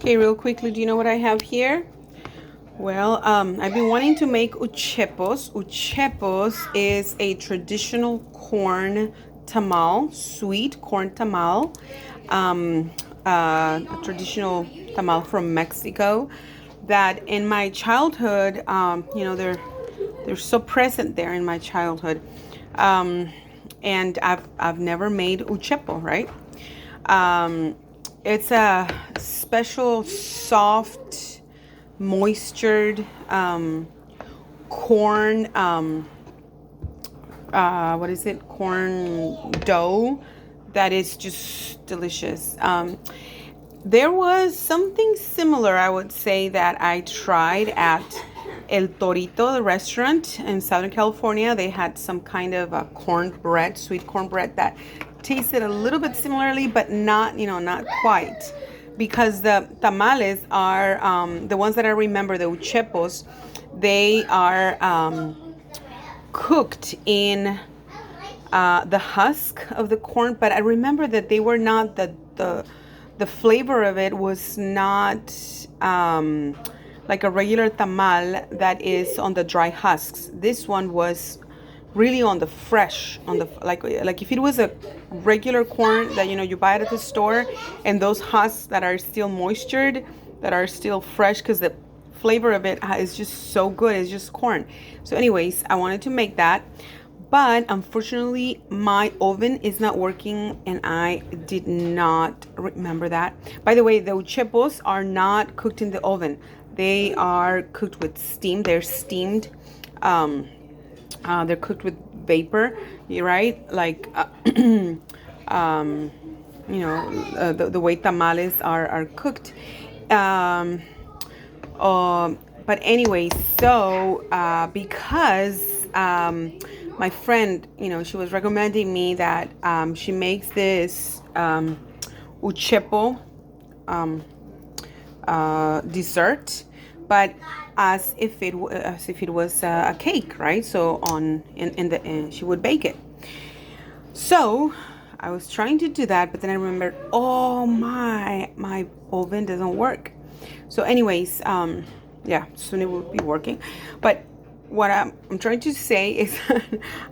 Okay, real quickly, do you know what I have here? Well, I've been wanting to make uchepos. Uchepos is a traditional corn tamal, sweet corn tamal, a traditional tamal from Mexico. That in my childhood, they're so present there in my childhood, and I've never made uchepo, right? It's a special soft moistured corn what is it, corn dough that is just delicious. There was something similar, I would say, that I tried at El Torito, the restaurant in Southern California. They had some kind of a cornbread, sweet cornbread that tasted a little bit similarly, but not, not quite. Because the tamales are, the ones that I remember, the uchepos, they are cooked in the husk of the corn. But I remember that they were not, the flavor of it was not like a regular tamal that is on the dry husks. This one was really on the fresh, on the like if it was a regular corn that you buy it at the store, and those husks that are still moistured, that are still fresh, because the flavor of it is just so good. It's just corn. So anyways, I wanted to make that, but unfortunately my oven is not working and I did not remember that. By the way, the uchepos are not cooked in the oven. They are cooked with steam. They're steamed. They're cooked with vapor, right? Like, the way tamales are cooked. But anyway, so because my friend, she was recommending me that she makes this uchepo dessert, but as if it was a cake, right? So she would bake it. So I was trying to do that, but then I remembered, oh my oven doesn't work. So anyways, soon it will be working. But what I'm trying to say is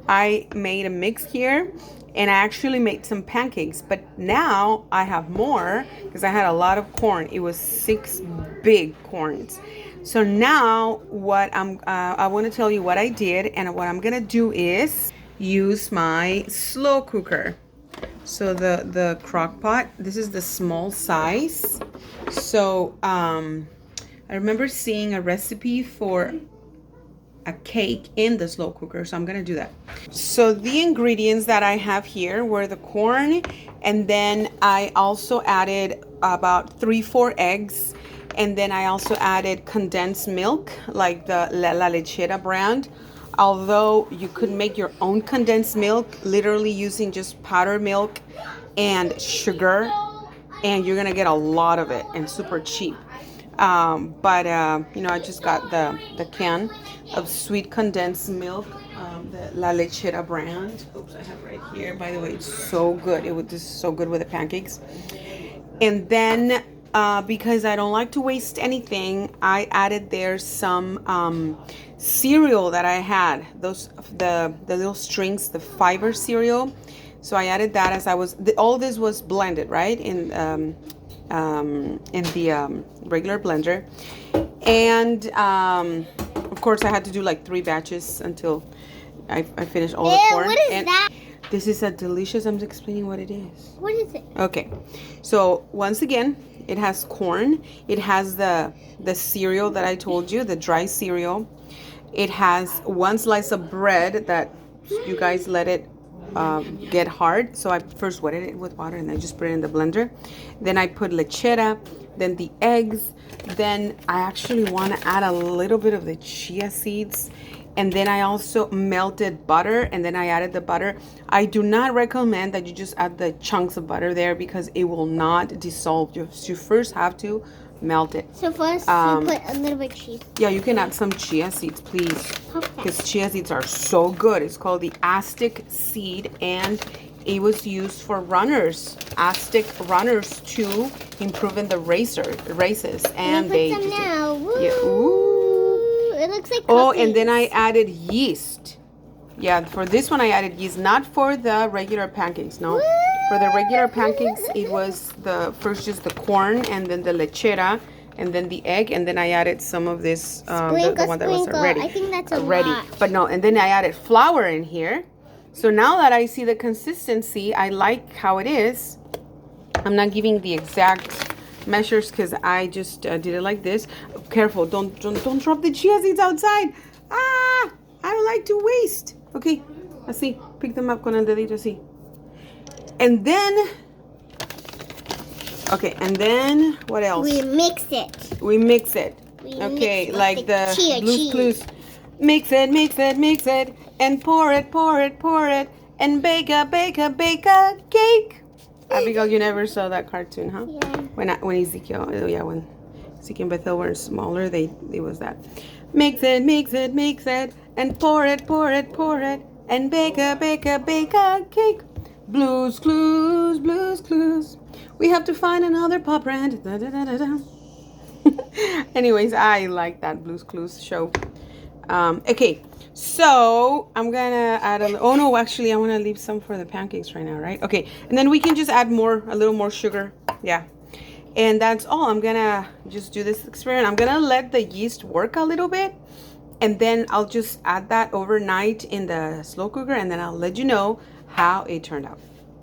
I made a mix here, and I actually made some pancakes, but now I have more because I had a lot of corn. It was 6 big corns. So now what I want to tell you what I did, and what I'm gonna do is use my slow cooker. So the crock pot, this is the small size. So I remember seeing a recipe for a cake in the slow cooker, so I'm gonna do that. So the ingredients that I have here were the corn, and then I also added about 3-4 eggs, and then I also added condensed milk, like the La Lechera brand. Although you could make your own condensed milk, literally using just powdered milk and sugar, and you're gonna get a lot of it and super cheap. I just got the can of sweet condensed milk, the La Lechera brand. Oops, I have it right here. By the way, it's so good. It was just so good with the pancakes. And then because I don't like to waste anything, I added there some cereal that I had. The little strings, the fiber cereal. So I added that as I was. All this was blended, right, in the regular blender, and of course I had to do like 3 batches until I finished all the corn. What is that? This is a delicious. I'm explaining what it is. What is it? Okay, so once again, it has corn. It has the cereal that I told you, the dry cereal. It has 1 slice of bread that you guys let it get hard. So I first wetted it with water and I just put it in the blender. Then I put lechera, then the eggs. Then I actually want to add a little bit of the chia seeds. And then I also melted butter, and then I added the butter. I do not recommend that you just add the chunks of butter there because it will not dissolve. You first have to melt it. So first you put a little bit of cheese. Yeah, you can add some chia seeds, please. Okay. Because chia seeds are so good. It's called the Aztec seed, and it was used for runners, Aztec runners, to improve in the races. And they put some now. Woo. Yeah. Ooh. It looks like cookies. Oh, and then I added yeast. Yeah, for this one I added yeast, not for the regular pancakes, no. Woo. For the regular pancakes, it was just the corn, and then the lechera, and then the egg, and then I added some of this, the one that was already I think that's ready. lot. But no, and then I added flour in here. So now that I see the consistency, I like how it is. I'm not giving the exact measures because I just did it like this. Careful, don't drop the chia seeds outside. Ah, I don't like to waste. Okay, así, pick them up con el dedito así. And then, okay, and then what else? We mix it. We mix it. We Okay, mix like the chia Blue's cheese. Clues. Mix it, mix it, mix it, and pour it, pour it, pour it, and bake a cake. Abigail, you never saw that cartoon, huh? Yeah. When Ezekiel, when Ezekiel and Bethel were smaller, it was that. Mix it, mix it, mix it, and pour it, pour it, pour it, and bake a cake. Blue's Clues, Blue's Clues. We have to find another pop brand. Da, da, da, da, da. Anyways, I like that Blue's Clues show. Okay, so I'm gonna add oh no, actually I want to leave some for the pancakes right now, right? Okay, and then we can just add a little more sugar. Yeah, and that's all. I'm gonna just do this experiment. I'm gonna let the yeast work a little bit, and then I'll just add that overnight in the slow cooker, and then I'll let you know how it turned out.